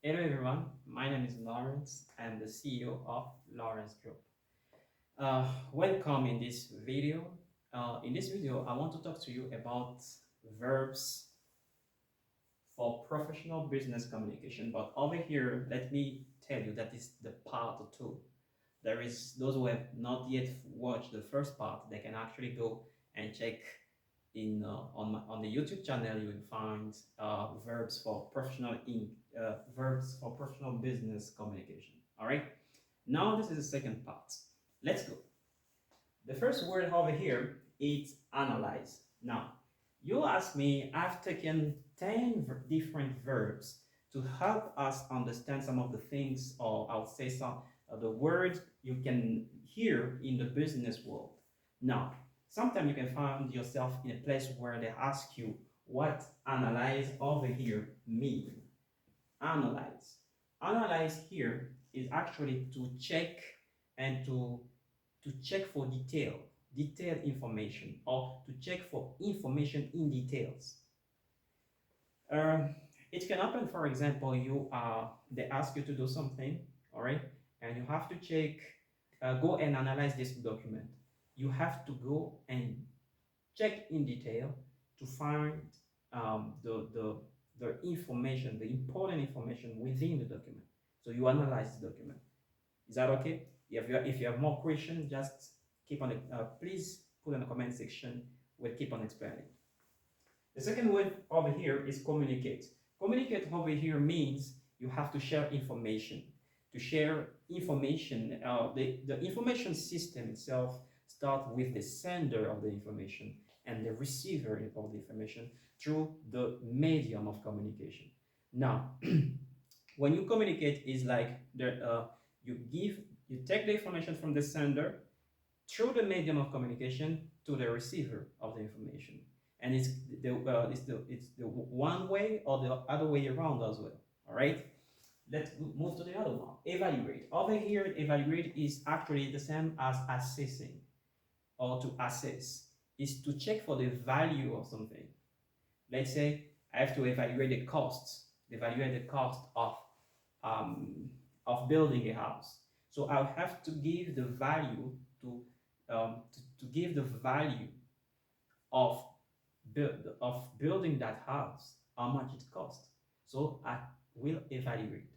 Hello everyone, my name is Lawrence. I'm the CEO of Lawrence Group. Welcome in this video. I want to talk to you about verbs for professional business communication. But over here, let me tell you that is the part two. There is those who have not yet watched the first part. They can actually go and check on the YouTube channel. You will find verbs for professional business communication. All right. Now this is the second part. Let's go. The first word over here is analyze. Now, you ask me, I've taken 10 different verbs to help us understand some of the things, or I'll say some of the words you can hear in the business world. Now, sometimes you can find yourself in a place where they ask you what analyze over here mean. Analyze. Analyze here is actually to check and to check for detailed information, or to check for information in details. Um, it can happen, for example, they ask you to do something, all right, and you have to go and analyze this document. You have to go and check in detail to find the information, the important information within the document. So you analyze the document. Is that okay? If you have more questions, just please put in the comment section. We'll keep on explaining. The second word over here is communicate. Communicate over here means you have to share information. To share information, the information system itself starts with the sender of the information and the receiver of the information through the medium of communication. Now, when you communicate, is like you take the information from the sender through the medium of communication to the receiver of the information, and it's the one way or the other way around as well. All right, let's move to the other one. Evaluate. Over here, evaluate is actually the same as assessing, or to assess is to check for the value of something. Let's say I have to evaluate the cost of building a house. So I'll have to give the value to give the value of building that house, how much it costs. So I will evaluate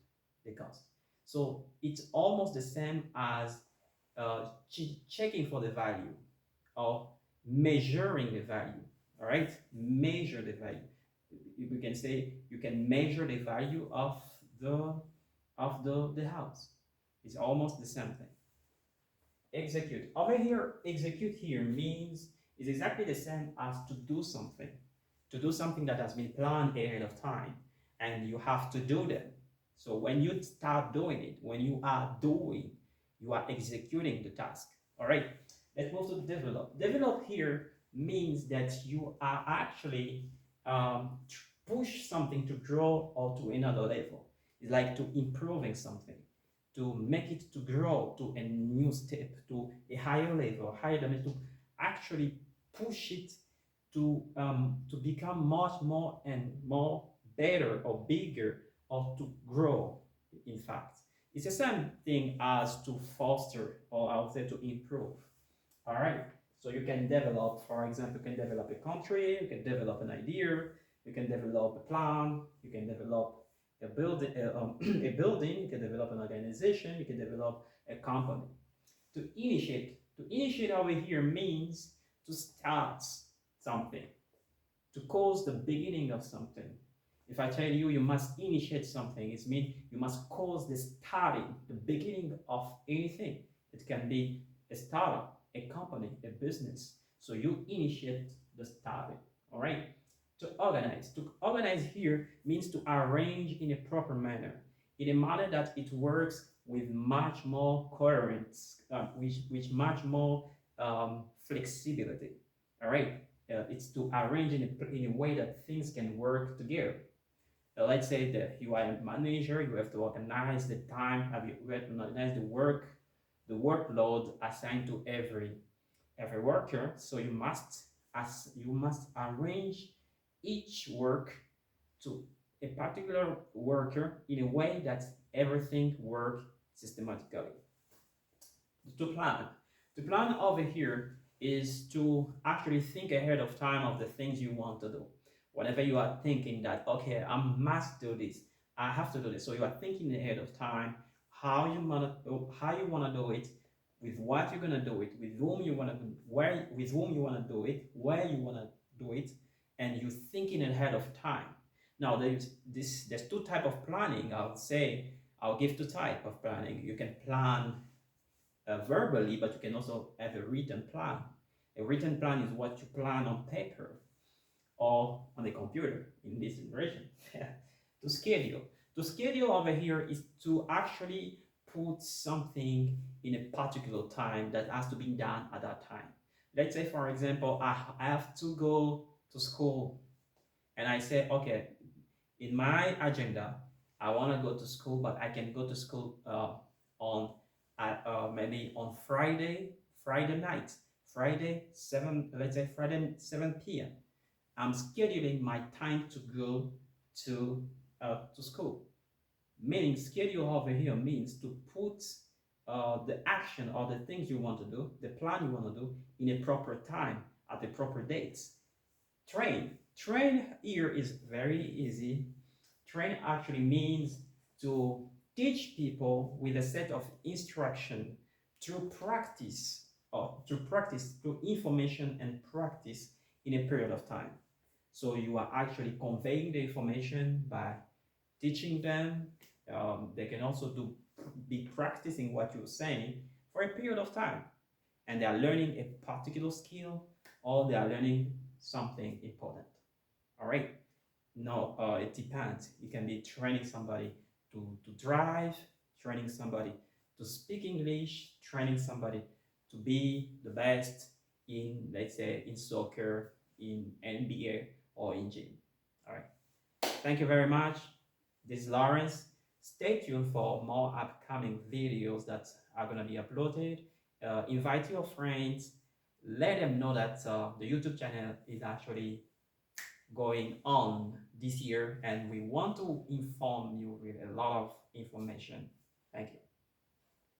the cost. So it's almost the same as checking for the value, or measuring the value. All right, measure the value. You can say you can measure the value of the house. It's almost the same thing. Execute. Over here, execute here means is exactly the same as to do something. To do something that has been planned ahead of time, and you have to do them. So when you start doing it, when you are doing, you are executing the task. All right. Let's move to develop. Develop here means that you are actually push something to grow or to another level. It's like to improving something, to make it to grow to a new step, to a higher level, higher dimension, to actually push it to become much more and more better or bigger, or to grow. In fact, it's the same thing as to foster, or I would say to improve. All right. So you can develop, for example, you can develop a country, you can develop an idea, you can develop a plan, you can develop a building, a building, you can develop an organization, you can develop a company. To initiate over here means to start something, to cause the beginning of something. If I tell you you must initiate something, it means you must cause the starting, the beginning of anything. It can be a startup, a company, a business. So you initiate the starting. All right. To organize. To organize here means to arrange in a proper manner, in a manner that it works with much more coherence, with much more flexibility. All right. It's to arrange in a way that things can work together. Let's say that you are a manager, you have to organize the time, you have to organize the workload assigned to every worker. So you must arrange each work to a particular worker in a way that everything works systematically. To plan. To plan over here is to actually think ahead of time of the things you want to do. Whenever you are thinking that, okay, I must do this, I have to do this. So you are thinking ahead of time how you wanna do it, with what you're gonna do it, with whom you wanna where with whom you wanna do it, where you wanna do it, and you're thinking ahead of time. Now there's two type of planning. I would say I'll give two type of planning. You can plan verbally, but you can also have a written plan. A written plan is what you plan on paper or on the computer in this generation. To schedule. To schedule over here is to actually put something in a particular time that has to be done at that time. Let's say, for example, I have to go to school, and I say, okay, in my agenda, I want to go to school, but I can go to school on maybe on Friday night, Friday 7, let's say Friday 7 p.m. I'm scheduling my time to go to school. Meaning schedule over here means to put the action or the things you want to do, the plan you want to do in a proper time at the proper dates. Train here is very easy. Train actually means to teach people with a set of instruction through practice, or to practice through information and practice in a period of time. So you are actually conveying the information by teaching them. They can also be practicing what you're saying for a period of time, and they are learning a particular skill, or they are learning something important. All right. No, it depends. You can be training somebody to drive, training somebody to speak English, training somebody to be the best in, let's say, in soccer, in NBA, or in gym. All right. Thank you very much. This is Lawrence. Stay tuned for more upcoming videos that are going to be uploaded. Invite your friends. Let them know that the YouTube channel is actually going on this year, and we want to inform you with a lot of information. Thank you.